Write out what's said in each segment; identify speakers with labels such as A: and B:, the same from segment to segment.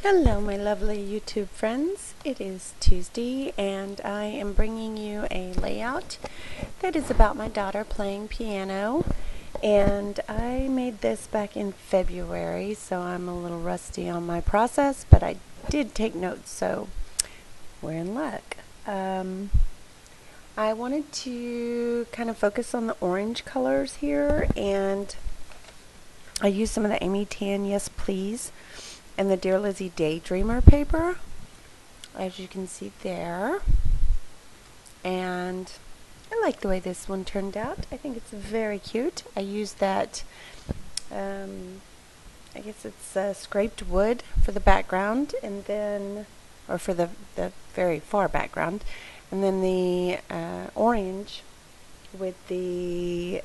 A: Hello, my lovely YouTube friends. It is Tuesday, and I am bringing you a layout that is about my daughter playing piano. And I made this back in February, so I'm a little rusty on my process, but I did take notes, so we're in luck. I wanted to kind of focus on the orange colors here, and I used some of the Amy Tan Yes Please and the Dear Lizzie Daydreamer paper, as you can see there. And I like the way this one turned out. I think it's very cute. I used that, I guess it's scraped wood for the background, and then, or for the very far background, and then the orange with the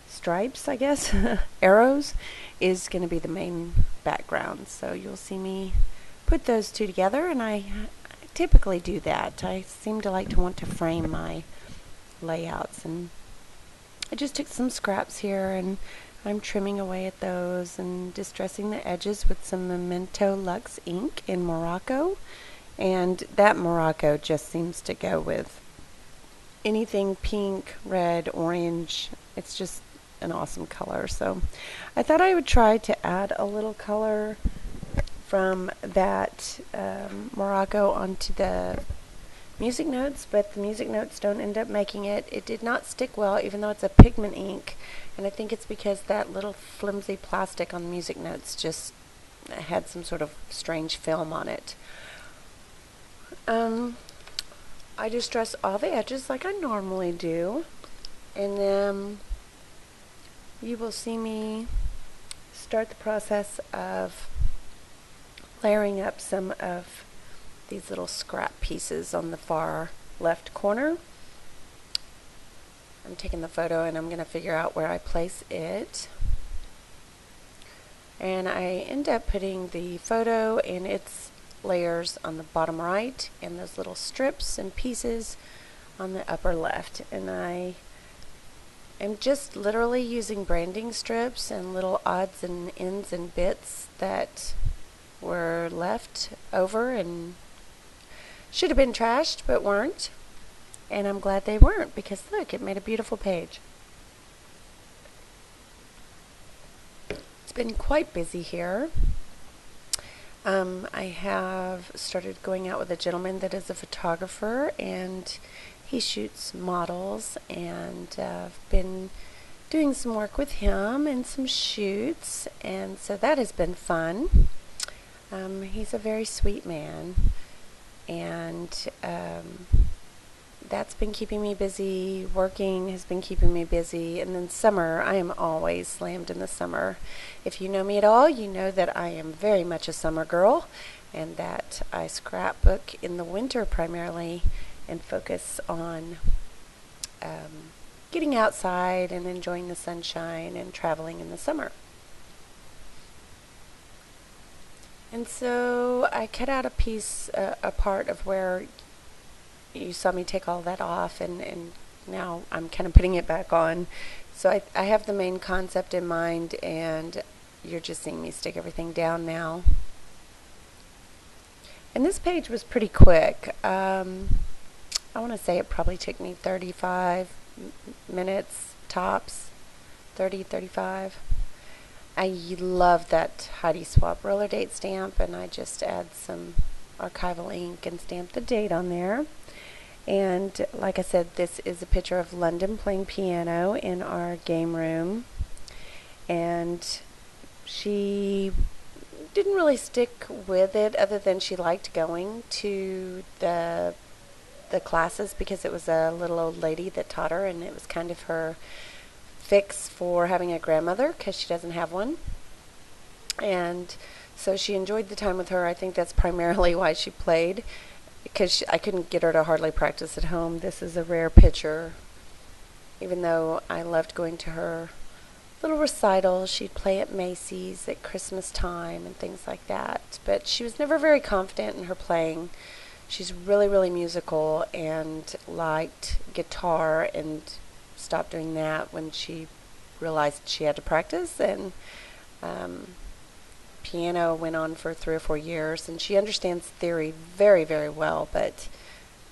A: stripes, I guess, arrows, is going to be the main background. So you'll see me put those two together, and I typically do that. I seem to like to want to frame my layouts, and I just took some scraps here, and I'm trimming away at those and distressing the edges with some Memento Luxe ink in Morocco. And that Morocco just seems to go with anything pink, red, orange. It's just an awesome color. So I thought I would try to add a little color from that Morocco onto the music notes, but the music notes don't end up making it. It did not stick well, even though it's a pigment ink, and I think it's because that little flimsy plastic on the music notes just had some sort of strange film on it. I distress all the edges like I normally do, and then you will see me start the process of layering up some of these little scrap pieces on the far left corner. I'm taking the photo and I'm going to figure out where I place it. And I end up putting the photo and its layers on the bottom right, and those little strips and pieces on the upper left. And I am just literally using branding strips and little odds and ends and bits that were left over and should have been trashed but weren't. And I'm glad they weren't, because look, it made a beautiful page. It's been quite busy here. I have started going out with a gentleman that is a photographer, and he shoots models, and I've been doing some work with him and some shoots, and so that has been fun. He's a very sweet man, and that's been keeping me busy. Working has been keeping me busy. And then summer, I am always slammed in the summer. If you know me at all, you know that I am very much a summer girl, and that I scrapbook in the winter primarily and focus on getting outside and enjoying the sunshine and traveling in the summer. And so I cut out a piece, a part of where you saw me take all that off, and now I'm kind of putting it back on. So I have the main concept in mind, and you're just seeing me stick everything down now. And this page was pretty quick. I want to say it probably took me 35 minutes tops, 30, 35. I love that Heidi Swap roller date stamp, and I just add some archival ink and stamp the date on there. And like I said, this is a picture of London playing piano in our game room. And she didn't really stick with it, other than she liked going to the classes because it was a little old lady that taught her, and it was kind of her fix for having a grandmother because she doesn't have one. And so she enjoyed the time with her. I think that's primarily why she played, because I couldn't get her to hardly practice at home. This is a rare picture. Even though I loved going to her little recitals, she'd play at Macy's at Christmas time and things like that. But she was never very confident in her playing. She's really, really musical and liked guitar, and stopped doing that when she realized she had to practice. And piano went on for 3 or 4 years, and she understands theory very, very well, but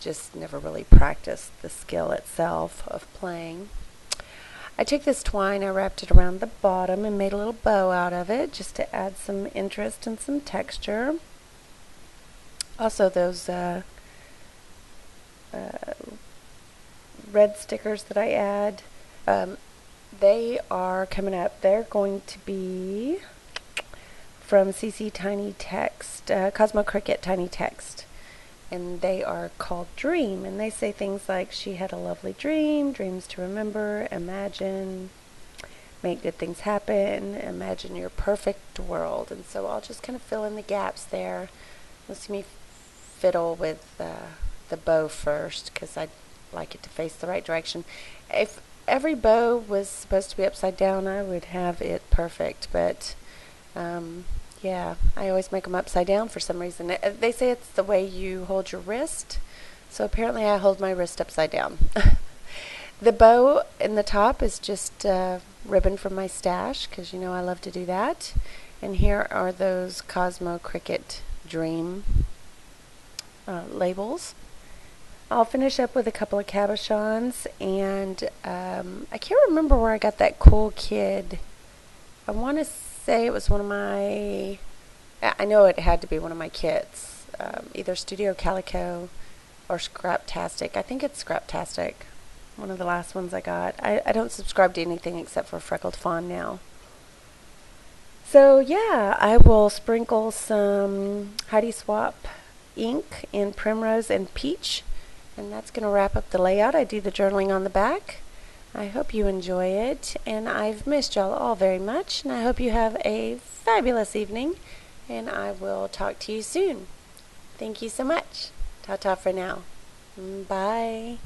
A: just never really practiced the skill itself of playing. I took this twine, I wrapped it around the bottom and made a little bow out of it just to add some interest and some texture. Also, those red stickers that I add, they are coming up. They're going to be from CC Tiny Text, Cosmo Cricket Tiny Text. And they are called Dream. And they say things like, she had a lovely dream, dreams to remember, imagine, make good things happen, imagine your perfect world. And so I'll just kind of fill in the gaps there. You'll see me fiddle with the bow first, because I'd like it to face the right direction. If every bow was supposed to be upside down, I would have it perfect, but yeah, I always make them upside down for some reason. They say it's the way you hold your wrist, so apparently I hold my wrist upside down. The bow in the top is just ribbon from my stash, because you know I love to do that. And here are those Cosmo Cricket Dream labels. I'll finish up with a couple of cabochons, and I can't remember where I got that cool kid. I want to say it was one of my, I know it had to be one of my kits, either Studio Calico or Scraptastic. I think it's Scraptastic, one of the last ones I got. I don't subscribe to anything except for Freckled Fawn now. So yeah, I will sprinkle some Heidi Swap ink in Primrose and Peach, and that's going to wrap up the layout. I do the journaling on the back. I hope you enjoy it, and I've missed y'all all very much, and I hope you have a fabulous evening, and I will talk to you soon. Thank you so much. Ta-ta for now. Bye.